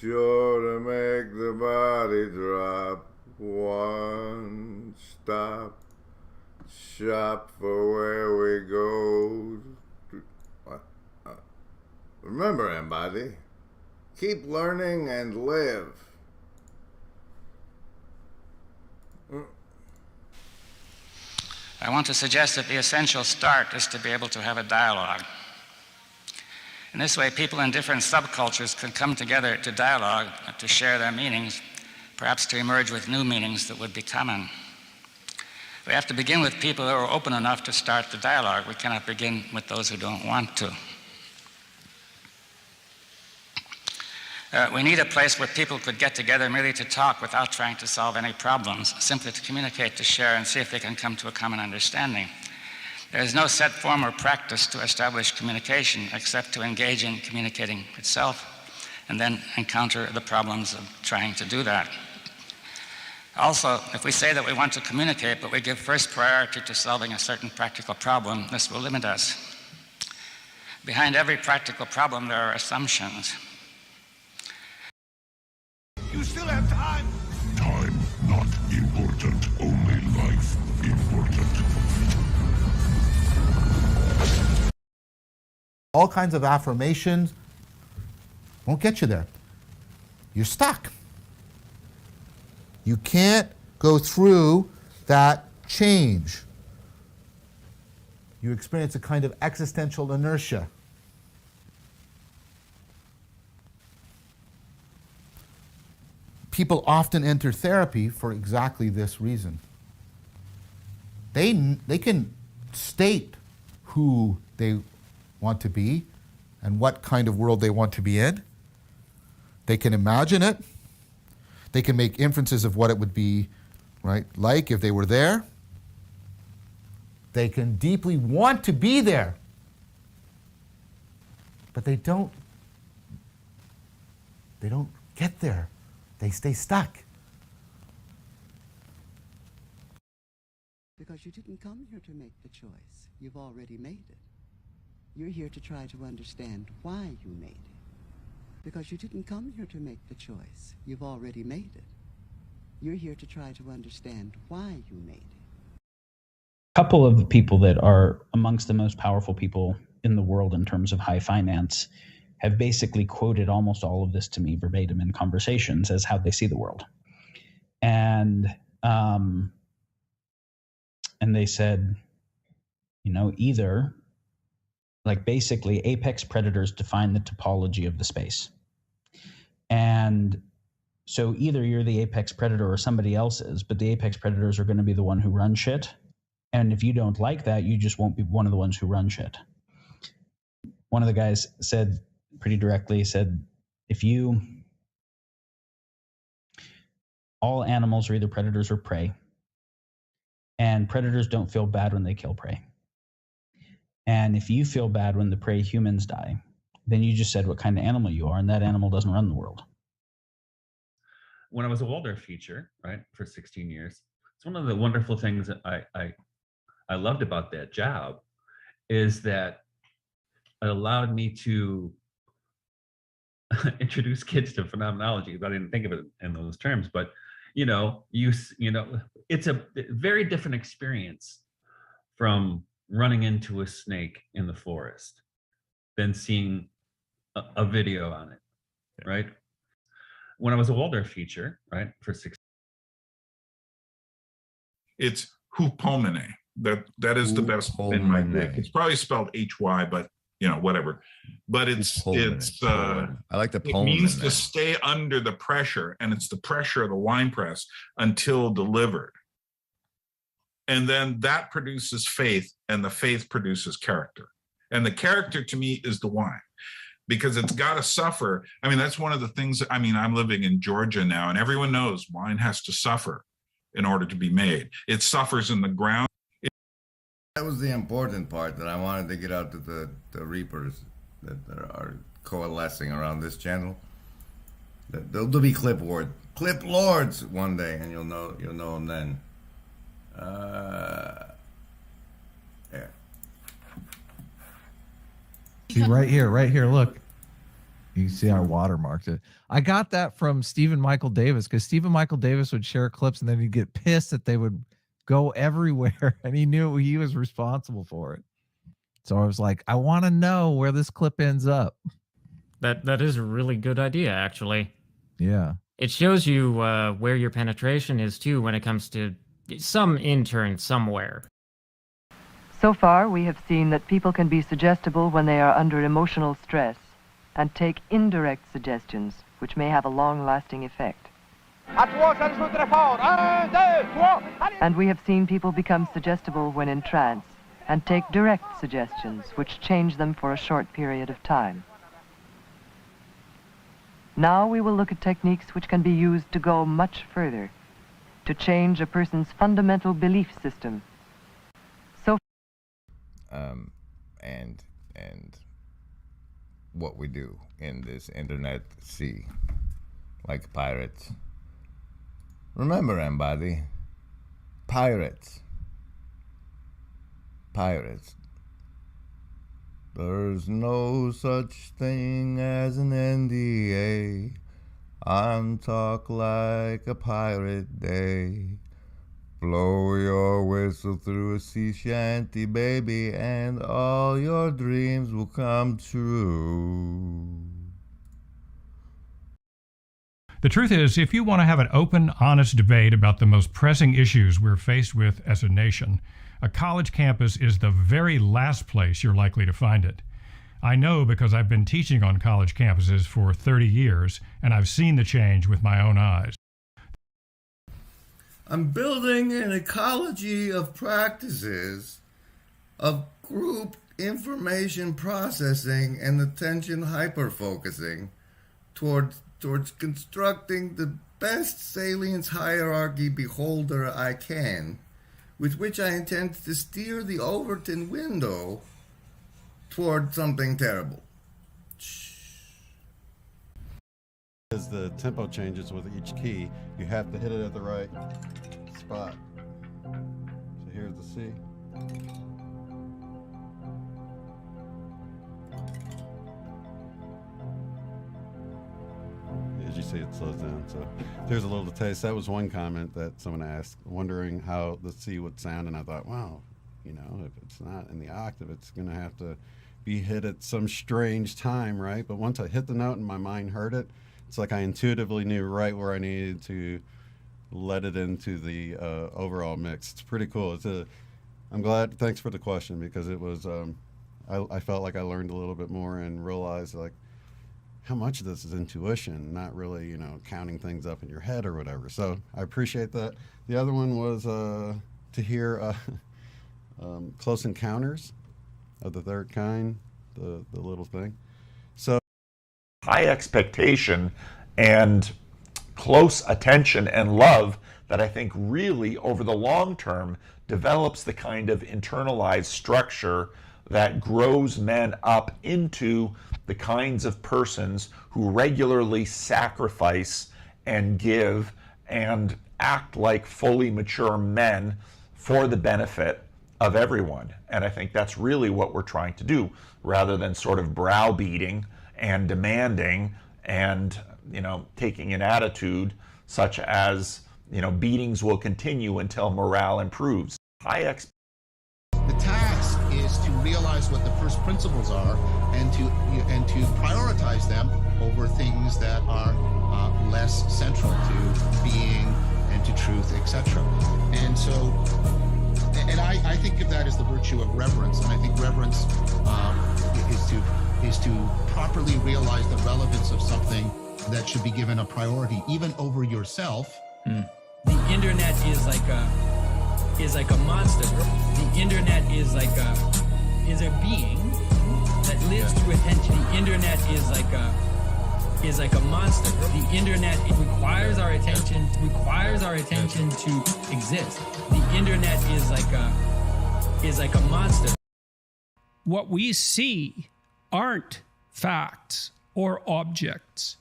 sure to make the body drop. One stop shop for where we go. What? Remember, everybody, keep learning and live. I want to suggest that the essential start is to be able to have a dialogue. In this way, people in different subcultures can come together to dialogue, to share their meanings, perhaps to emerge with new meanings that would be common. We have to begin with people who are open enough to start the dialogue. We cannot begin with those who don't want to. We need a place where people could get together merely to talk without trying to solve any problems, simply to communicate, to share, and see if they can come to a common understanding. There is no set form or practice to establish communication except to engage in communicating itself and then encounter the problems of trying to do that. Also, if we say that we want to communicate, but we give first priority to solving a certain practical problem, this will limit us. Behind every practical problem, there are assumptions. You still have time. Time not important, only life important. All kinds of affirmations won't get you there. You're stuck. You can't go through that change. You experience a kind of existential inertia. People often enter therapy for exactly this reason. They can state who they want to be and what kind of world they want to be in. They can imagine it. They can make inferences of what it would be, right, like if they were there. They can deeply want to be there. But they don't get there. They stay stuck. Because you didn't come here to make the choice. You've already made it. You're here to try to understand why you made it. Because you didn't come here to make the choice. You've already made it. You're here to try to understand why you made it. A couple of the people that are amongst the most powerful people in the world in terms of high finance have basically quoted almost all of this to me verbatim in conversations as how they see the world. And they said, either, like basically apex predators define the topology of the space. And so either you're the apex predator or somebody else is, but the apex predators are going to be the one who run shit. And if you don't like that, you just won't be one of the ones who run shit. One of the guys said pretty directly, all animals are either predators or prey. And predators don't feel bad when they kill prey. And if you feel bad when the prey humans die, then you just said what kind of animal you are, and that animal doesn't run the world. When I was a Waldorf teacher, right, for 16 years, it's one of the wonderful things that I loved about that job is that it allowed me to introduce kids to phenomenology. I didn't think of it in those terms, but it's a very different experience from running into a snake in the forest than seeing a video on it, right? When I was a Waldorf teacher, right, for 6. It's hupomene. That is the best in my book. It's probably spelled Hy, but whatever. But it's I like the poem. It means to stay under the pressure, and it's the pressure of the wine press until delivered. And then that produces faith, and the faith produces character. And the character to me is the wine, because it's got to suffer. I mean, that's one of the things. I'm living in Georgia now, and everyone knows wine has to suffer in order to be made. It suffers in the ground. That was the important part that I wanted to get out to the reapers that are coalescing around this channel. They'll be clip lords one day, and you'll know them then. See, right here, look. You see, I watermarked it. I got that from Stephen Michael Davis, because Stephen Michael Davis would share clips and then he'd get pissed that they would go everywhere, and he knew he was responsible for it. So I was like, I want to know where this clip ends up. That is a really good idea, actually. Yeah. It shows you where your penetration is, too, when it comes to some intern somewhere. So far, we have seen that people can be suggestible when they are under emotional stress and take indirect suggestions, which may have a long-lasting effect. And we have seen people become suggestible when in trance and take direct suggestions, which change them for a short period of time. Now we will look at techniques which can be used to go much further, to change a person's fundamental belief system. So, and what we do in this internet sea, like pirates. Remember, everybody, pirates. There's no such thing as an NDA. I'm talk like a pirate day. Blow your whistle through a sea shanty, baby, and all your dreams will come true. The truth is, if you want to have an open, honest debate about the most pressing issues we're faced with as a nation, a college campus is the very last place you're likely to find it. I know because I've been teaching on college campuses for 30 years, and I've seen the change with my own eyes. I'm building an ecology of practices of group information processing and attention hyperfocusing towards constructing the best salience hierarchy beholder I can, with which I intend to steer the Overton window toward something terrible. As the tempo changes with each key, you have to hit it at the right spot. So here's the C. As you see, it slows down. So there's a little taste. That was one comment that someone asked, wondering how the C would sound, and I thought, wow, you know, if it's not in the octave, it's going to have to be hit at some strange time, right? But once I hit the note and my mind heard it, it's like I intuitively knew right where I needed to let it into the overall mix. It's pretty cool. I'm glad. Thanks for the question, because it was. I felt like I learned a little bit more and realized like how much of this is intuition, not really, you know, counting things up in your head or whatever. So I appreciate that. The other one was to hear Close Encounters of the Third Kind, the little thing. So high expectation and close attention and love that I think really over the long term develops the kind of internalized structure that grows men up into the kinds of persons who regularly sacrifice and give and act like fully mature men for the benefit of everyone. And I think that's really what we're trying to do, rather than sort of browbeating and demanding and, you know, taking an attitude such as, you know, beatings will continue until morale improves. The task is to realize what the first principles are and to prioritize them over things that are less central to being and to truth, etc. And so, and I think of that as the virtue of reverence, and I think reverence is to properly realize the relevance of something that should be given a priority, even over yourself. The internet is like a monster. The internet is like a being that lives through attention. The internet is like a monster. The internet requires our attention to exist. The internet is like a monster. What we see aren't facts or objects.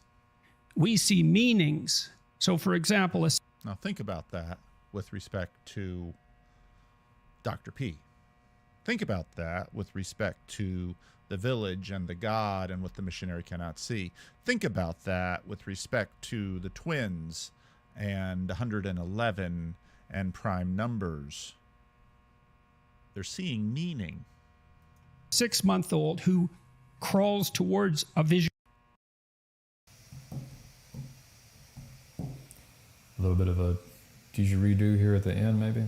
We see meanings. So, for example, now think about that with respect to Dr. P. Think about that with respect to the village and the god and what the missionary cannot see. Think about that with respect to the twins and 111 and prime numbers. They're seeing meaning. 6-month-old who crawls towards a vision. A little bit of a didgeridoo here at the end, maybe.